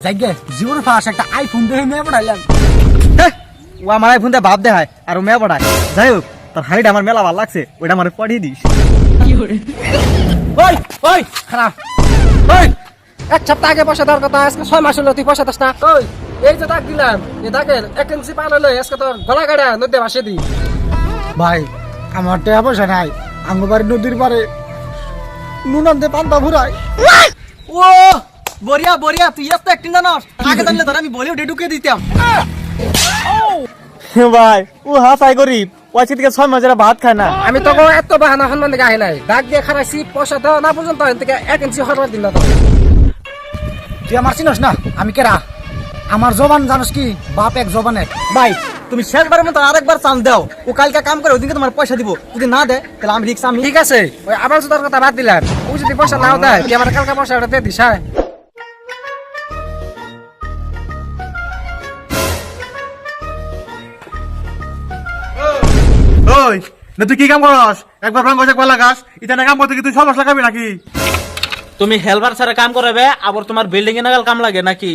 জায়গা জীবন ফাঁস একটা আইফোন দেখে মেয়ে পড়াইলাম। ও আমার আইফোন দিয়ে ভাব দেখায় আর ও মেয়ে পড়ায়। যাই হোক, তোর হাড়িটা আমার মেলা ভালো লাগছে, ওইটা আমার পড়িয়ে দিস। ওই ওই খারাপ ওই এক সপ্তাহ আগে পয়সা দেওয়ার কথা, আজকে 6 মাস হলো তুই পয়সা দাস না। ওই এই যে দাগ দিলাম, এই দাগের 1 ইঞ্চি পান হলো, আজকে তোর গলা কাটা নদী ভাসে দি। ভাই আমার টাকা পয়সা নাই, আঙ্গবাড়ি নদীর পারে নুনান দিয়ে পান্তা ভুরাই। ও বরিয়া বরিয়া, তুই এত অ্যাক্টিং জানোস? আগে জানলে ধর আমি বলিউডে ঢুকে দিতাম। ভাই ও হাসাই গরিব, ওই থেকে 6 মাস ভাত খায় না। আমি তোকে এত বাহানা সম্মান দিকে আহি নাই, দাগ দিয়ে খারাইছি, পয়সা দেওয়া না পর্যন্ত এখান থেকে 1 ইঞ্চি হরবার দিন না। তুই আমার চিনস না আমি কেরা? আমার জবান জানোস কি? বাপ এক জবান এক। ভাই তুমি শেষবারের মতো আরেকবার চান্স দাও, ও কালকে কাম করে ওদিকে তোমার পয়সা দিব, যদি না দেয় তাহলে আমি রিক্স আমি। ঠিক আছে, ওই আবার সুদার কথা বাদ দিলাম, ও যদি পয়সা নাও দেয় তুই আমার কালকে পয়সা ওটা দিয়ে দিস। হ্যাঁ ওই না তুই কি কাম করস? একবার ভাঙ একবার লাগাস, এটা না কাম করতে কি তুই 6 মাস লাগাবি নাকি? তুমি হেলপার ছাড়া কাম করাবে, আবার তোমার বিল্ডিং এ নাগাল কাম লাগে নাকি?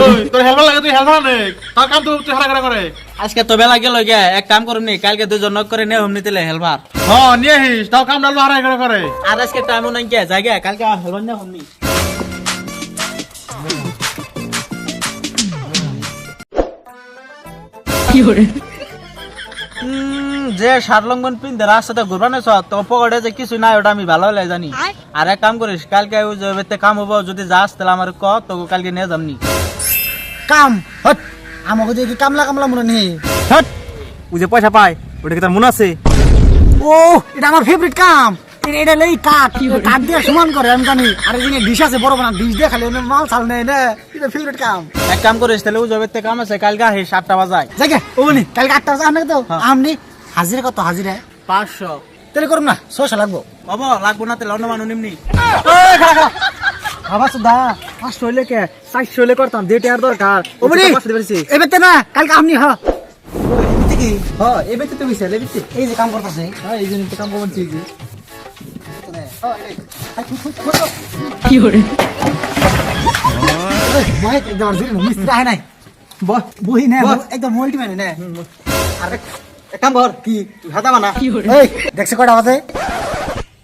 ওই তোর হেলপার লাগে, তুই হেলপার নে, তার কাম তুই হারা করে। আজকে তো বেলা গেল গে, এক কাম করুন, কালকে 2 জন নক করে নে হোম নিতেলে হেলপার। হ্যাঁ নিয়ে আহিস, তাও কাম ডালবো হারা করে। আর আজকে টাইমও নাই কে জায়গা, কালকে হেলপার নে হোম নি। যে সারলঙ্গন পিনতে রাস্তাতে ঘুরবানে তো পকেটে যে কিছু নাই, ওটা আমি ভালো হলে জানি। আর এক কাম করিস, কালকে ওই যে বেতে কাম হবো, যদি যাস তাহলে আমার ক, তোকে কালকে নিয়ে যামনি। কাম হট আমাকে দেখি কামলা কামলা মনে নেই। হট, ও যে পয়সা পায় ওটা কি তার মনে আছে? ও এটা আমার ফেভারিট কাম। এটা লেই কাঠ কাঠ দিয়ে সমান করে আমি জানি। আর এখানে ডিশ আছে বড় বড় ডিশ দিয়ে খালি মাল ছাল নেই না, এটা ফেভারিট কাম। এক কাম করিস, তাহলে ওই যে বেতে কাম আছে, কালকে আহিস 7টা বাজায়। জায়গা ও নি কালকে 8টা বাজে আনবে তো আমনি হাজিরা কত? হাজিরা 500 তাহলে করুন না, 600 লাগবো। বাবা লাগবো না, তাহলে অন্য মানুষ নিমনি। বাবা সুদা 500 হইলে কে 400 হইলে করতাম, যেটা আর দরকার ও বলি এবারে না কালকে আপনি হ্যাঁ হ্যাঁ এই ব্যক্তি তুমি ছেলে ব্যক্তি এই যে কাম করতেছে। হ্যাঁ এই জন্য তো কাম করছি যে একদম মিস্ত্রি আহে নাই, বহি নাই একদম মোল্টি মানে না। আর এক কাম কর, কি তুই হাতা বানা। এই দেখছে কয়টা বাজে?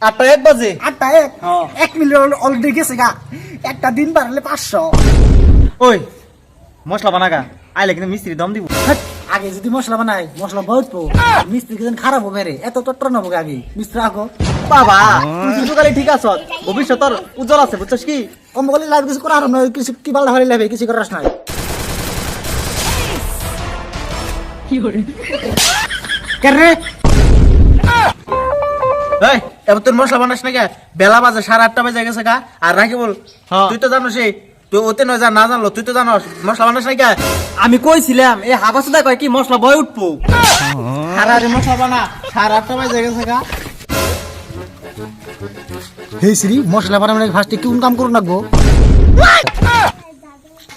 8টা 1 বাজে। 8টা 1 মিলিয়ন অলরেডি গেছে গা। একটা দিন বাড়লে 500। ওই মশলা বানাগা আইলে কিন্তু মিস্ত্রি দম দিব। আগে যদি মশলা বানাই মশলা বহুত মিস্ত্রি কিন্তু খারাপ হবে রে, এত টট্টর নবো আগে মিস্ত্রি আগো। বাবা তুই কিন্তু কালি ঠিক আছ, ভবিষ্যৎ তোর উজ্জ্বল আছে, বুঝছস কি? কম বলে লাভ কিছু করার নয়, কিছু কি বাল হারি লাভে কিছু করার নাই। কেন রে এই এবার তোর মশলা বানাস না কে? বেলা বাজে 8:30 বাজে গেছে গা। আর রাখি বল, তুই তো জানোস, তুই ওতে নয় যা না জানলো, তুই তো জানোস মশলা বানাস না কে? আমি কইছিলাম এই হাবাসুদা কয় কি মশলা বয় উঠবো। সারারে মশলা বানা, 8:30 বাজে গেছে গা। হে শ্রী মশলা বানানো ফার্স্টে কোন কাম করুন লাগবো?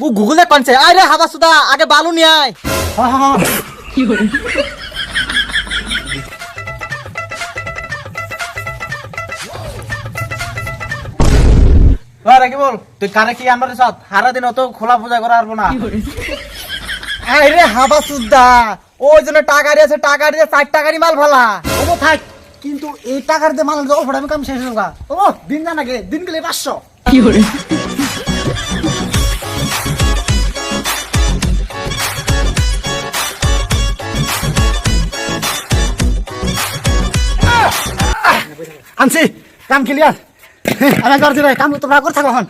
ও গুগলে কনছে আরে হাবাসুদা আগে বালু নিয়ে আয়। রাখি বল, তুই কানে কি আমার সাথ সারা দিন অত খোলা পূজা করা পারবো না। আরে হাবাসুদা ওই জন্য টাকা দিয়েছে, টাকা দিয়ে 4 টাকারই মাল ভালা। ও থাক, কিন্তু এই টাকার দিয়ে মাল অল্প আমি কাম শেষ হোক। ও দিন জানা গে দিন গেলে 500। আনছি কাম ক্লিয়ার। আমি করছি ভাই, কাম তোমরা করে থাকো এখন।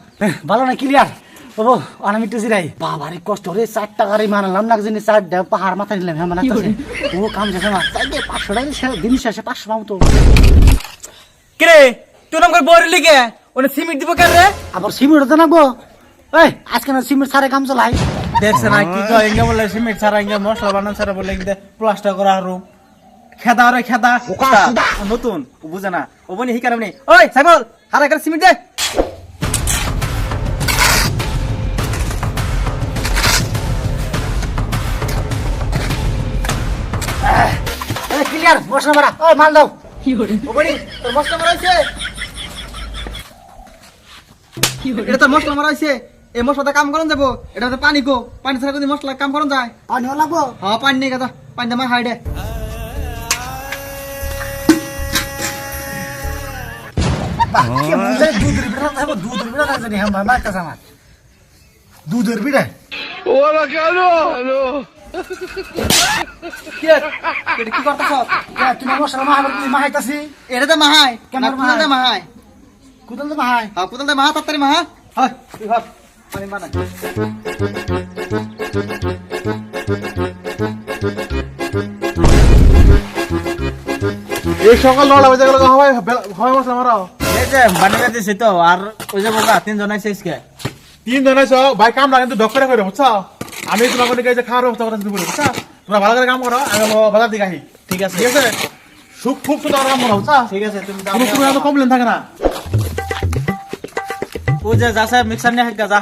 ভালো না ক্লিয়ার বাবু, আমি একটু জিরাই। বাবারে কষ্ট রে, 4 টাকারই মানালাম না, জানি 4টা পাহাড় মাথায় নিলাম। হ্যাঁ মানে ও কাম শেষে না 500 টাকা দিন শেষে 500 পাবো তো। কিরে তুই নাম করে বইরে লিগে ওনে সিমেন্ট দিব কেন রে? আবার সিমেন্ট তো নাকবো। এই আজকে না সিমেন্ট সারে কাম চলাই। দেখছে না কি কয়, ইঙ্গা বলে সিমেন্ট ছাড়া, ইঙ্গা মশলা বানান ছাড়া বলে ইঙ্গা প্লাস্টার করা হারু খেদা রে খেদা। নতুন ও বুঝে না, ও বনি হিকার নেই। ওই সাইবল হারা করে সিমেন্ট দে। ক্লিয়ার মশলা মারা। ওই মাল দাও। ও বনি তোর মশলা মারাইছে, এটা তো মশলা মারাইছে। এই মশলাতে কাম করন যাবো এটা তো পানি কো পানি ছাড়া যদি মশলা কাম করন যায় পানি লাগবো হ্যাঁ পানি নিয়ে গেছা পানি দে মা হাই দে কে বুঝে দুধের বিড়া থাকবো দুধের বিড়া থাকছে নি আমার মার কাছে আমার দুধের বিড়া এটা কি করতেছ তুমি মশলা মাহাবার তুমি মাহাইতাছি এটা তো মাহাই কেমন কুদাল দে মাহাই কুদল তো মাহাই হ্যাঁ কুদাল দে মাহা তাড়াতাড়ি মাহা হয় তুই ভাব পানি মানা এই সকাল 9টা বাজে গেল হয় হয় মশলা মারাও এই যে বানিয়ে দিছি তো আর ওই যে বোকা 3 জন আইছে আজকে 3 জন আছো ভাই কাম না কিন্তু ডক্টরে করে বুঝছো আমি তোমাকে কাছে খাওয়ার ব্যবস্থা করে দিতে বুঝছো তোমরা ভালো করে কাম করো আমি বাজার দিকে আহি ঠিক আছে ঠিক আছে খুব সুন্দর কাম করো বুঝছো ঠিক আছে তুমি যাও কোনো কোনো কমপ্লেন থাকে না ও যে যাচ্ছে মিক্সার নিয়ে যা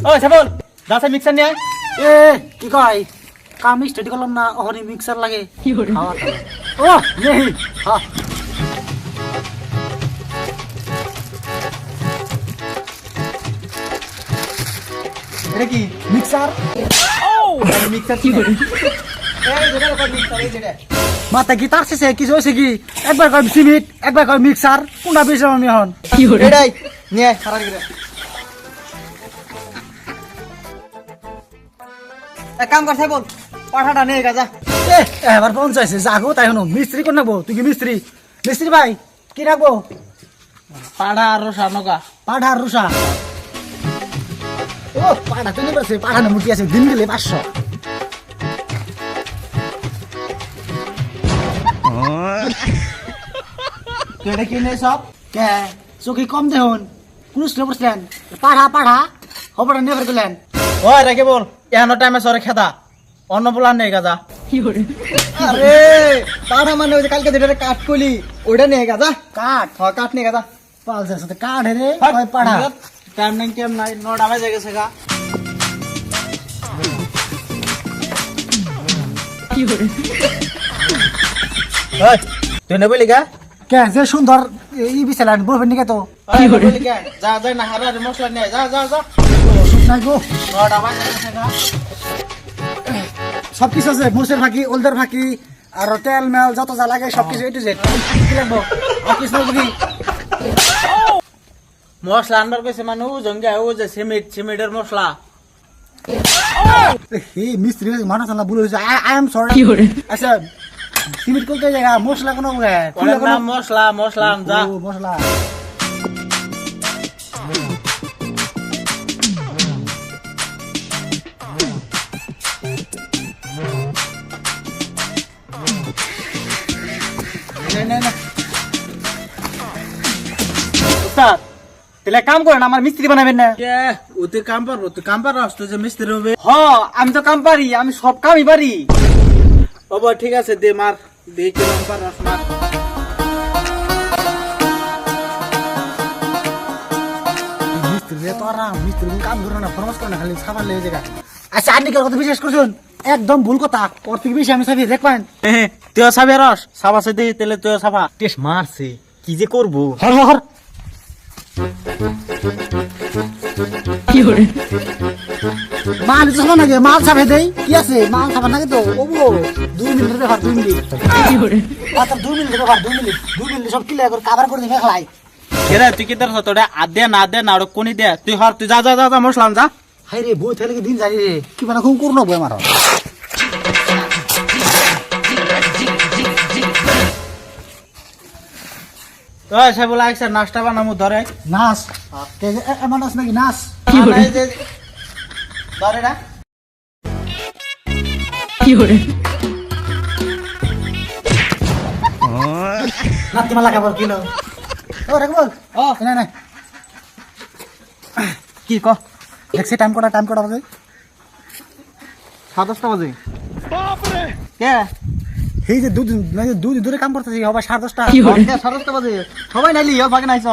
ও সাবল যাচ্ছে মিক্সার নিয়ে এ কি কয় কাম স্টাডি করলাম না ওখানে মিক্সার লাগে কি করে ও নেই হ্যাঁ এটা কি মিক্সার মিক্সার কি করে এই যেটা লোক মিক্সার এই যেটা মাথা কি তার শেষে কিছু হয়েছে কি একবার কয় সিমেন্ট একবার কয় মিক্সার কোনটা বেশি আমি এখন এটাই নিয়ে সারা দিকে এক কাম কর সাইবল পাঠাটা নিয়ে গাজা এ এবার পৌঁছাইছে যাগো তাই হনো মিস্ত্রি কোন রাখবো তুই কি মিস্ত্রি মিস্ত্রি ভাই কি রাখবো পাড়া আর সানকা পাঠা আর রুষা ও পাঠা তো নেবার পাঠানো মুটি আছে দিন গেলে 500 তুই এটা কিনে সব কে চোখে কম দেখুন কোন স্কুলে পড়ছিলেন পাঠা পাঠা খবরটা নেবার গেলেন ও রেখে বল এনো টাইমে সরে খেদা অন্য বলার নেই গাজা আরে পাঠা মানে ওই যে কালকে যেটা কাট কইলি ওইটা নিয়ে গাজা কাঠ হ্যাঁ কাট নিয়ে গাজা পালছে সাথে কাঠ রে কয় পাঠা টাইম নাই 9টা বাজে গেছে গা ওই তুই নেবলি গা কে যে সুন্দর ই বিছালেন বলবেন নাকি তো নেবলি গা যা যা না হারা মশলা নিয়ে যা যা যা ওষুধ নাই গো 9টা বাজে গেছে গা সবকিছু আছে মুসের ফাঁকি ওলদের ফাঁকি আর তেল মেল যত যা লাগে সবকিছু এটু জেড কি লাগবো আর কিছু লাগবে কি মশলা আনবার কইছে মানুষ জঙ্গা ও যে সিমেন্টের মশলা এই মিস্ত্রি মানুষ না ভুল হয়েছে আই এম সরি আচ্ছা সিমেন্ট কোলতে জায়গা মশলা কোনো ওর নাম মশলা মশলা যা মশলা উস্তাদ তাহলে কাম করেন আমার মিস্ত্রি বানাবেন না কে ওতে কাম পারো তো যে মিস্ত্রি হবে হ আমি তো কাম পারি আমি সব কামই পারি বাবা ঠিক আছে দে মার দে কি কাম পারো মার মিস্ত্রি তো আরাম মিস্ত্রি কাম করে না ফরমাস করে না খালি সাবান লেগে জায়গা আচ্ছা আপনি কি কথা বিশ্বাস করছেন একদম ভুল কথা ওর থেকে বেশি আমি সাবি দেখবেন তুই সাবে রস সাবা সে দে তেলে তুই সাবা টেস্ট মারছে কি যে করবো হর হর মাল দিতে নাকি মাল ছাপে দেই কি আছে মাল ছাপা নাকি তো ও 2 মিনিটের ব্যাপার 2 মিনিট আচ্ছা 2 মিনিটের ব্যাপার 2 মিনিট সব ক্লিয়ার করে কভার করে দিয়ে ফেলাই কেরে তুই কি তোর তোড়ে আদে না দে না আর কোনি দে তুই হর তুই যা যা যা মশলা যা হাই রে বই থাকলে কি দিন জানি রে কি বানা খুব করনো বই মারো ওই সে বলা একসাথে নাস্তা বানামু ধরে নাচ এমন নাচ নাকি নাচ ধরে না নাতি মালা খাবার কিলো ও রেখ বল ও না না কি ক দেখছে টাইম কটা বাজে 7:30 বাজে কে এই যে দুদিন ধরে কাম করতেছি আবার 10:30 7:30 বাজে সবাই নাইলি ভাগে নাইছ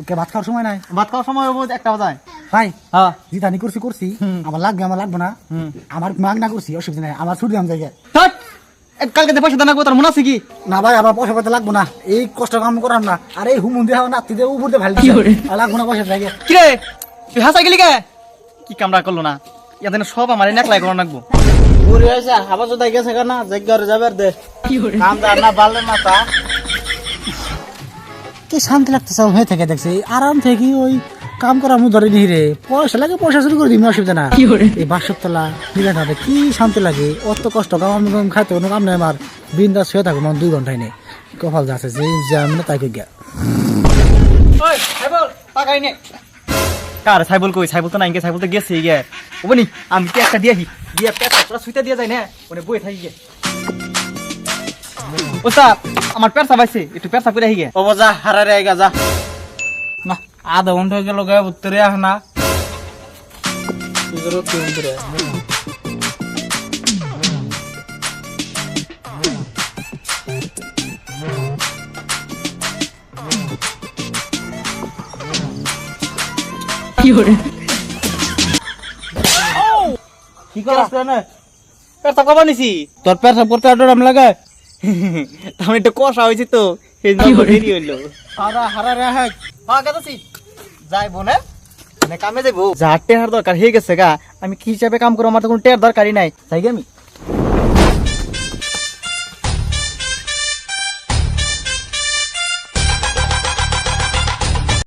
কে ভাত খাওয়ার সময় নাই ভাত খাওয়ার সময় হবো 1টা বাজায় ভাই হ্যাঁ জিতানি করছি আমার লাগবে না আমার মাগ না করছি অসুবিধা নাই আমার ছুটি আমি জায়গায় থাক কালকে যে পয়সা দানা তোর মনে আছে কি না ভাই আমার পয়সা পাতে লাগবো না এই কষ্ট কাম করার না আর এই হুমুন দেওয়া নাতি দিয়ে উপর দিয়ে ভালো লাগবো না পয়সা জায়গায় কি রে তুই হাসা গেলি কে কি কামড়া করলো না ইয়াদের সব আমার নেকলাই করে রাখবো ঘুরে আছে হাবা জোদাই গেছে কেনা জায়গারে যাবে দে কাম দার না বাড়লে না তা কি শান্তি লাগতেছে হয়ে থেকে দেখছি আরাম থেকে ওই কাম করা মু ধরে নিহি রে পয়সা লাগে পয়সা শুরু করে দিবি অসুবিধা না এই বাসতলা নিলেন হবে কি শান্তি লাগে অত কষ্ট কাম খাইতে কোনো কাম নেই আমার বিন্দাস শুয়ে থাকবো আমার 2 ঘন্টায় নেই কপাল যাচ্ছে যে আমি তাই কই গিয়া ওই সাইবল টাকাই নে কার সাইবল কই সাইবল তো নাই গে সাইবল তো গেছে গে ওবনি আমি কি একটা দিয়াহি দিয়া পেটটা পুরো সুইতা দিয়া যায় না ওনে বই থাকি গে ওস্তাদ আমার পেটটা বাইছে একটু পেটটা পুরা হি গে ও যা হারারে আইগা যা না আধা ঘন্টা হয়ে গেল গায়ে উত্তরে আহ না কি করছ না পেটটা কবা নিছি তোর পেশা করতে আডরাম লাগে তাহলে একটু কষা হইছে তো সেই জন্য দেরি হইলো হারারে আহ হ্যাঁ গেছি যাইবো না মানে কামে যাইবো যা টেহার দরকার হয়ে গেছে গা আমি কি হিসাবে কাম করবো আমার তো কোনো টেহার দরকারই নাই তাই আমি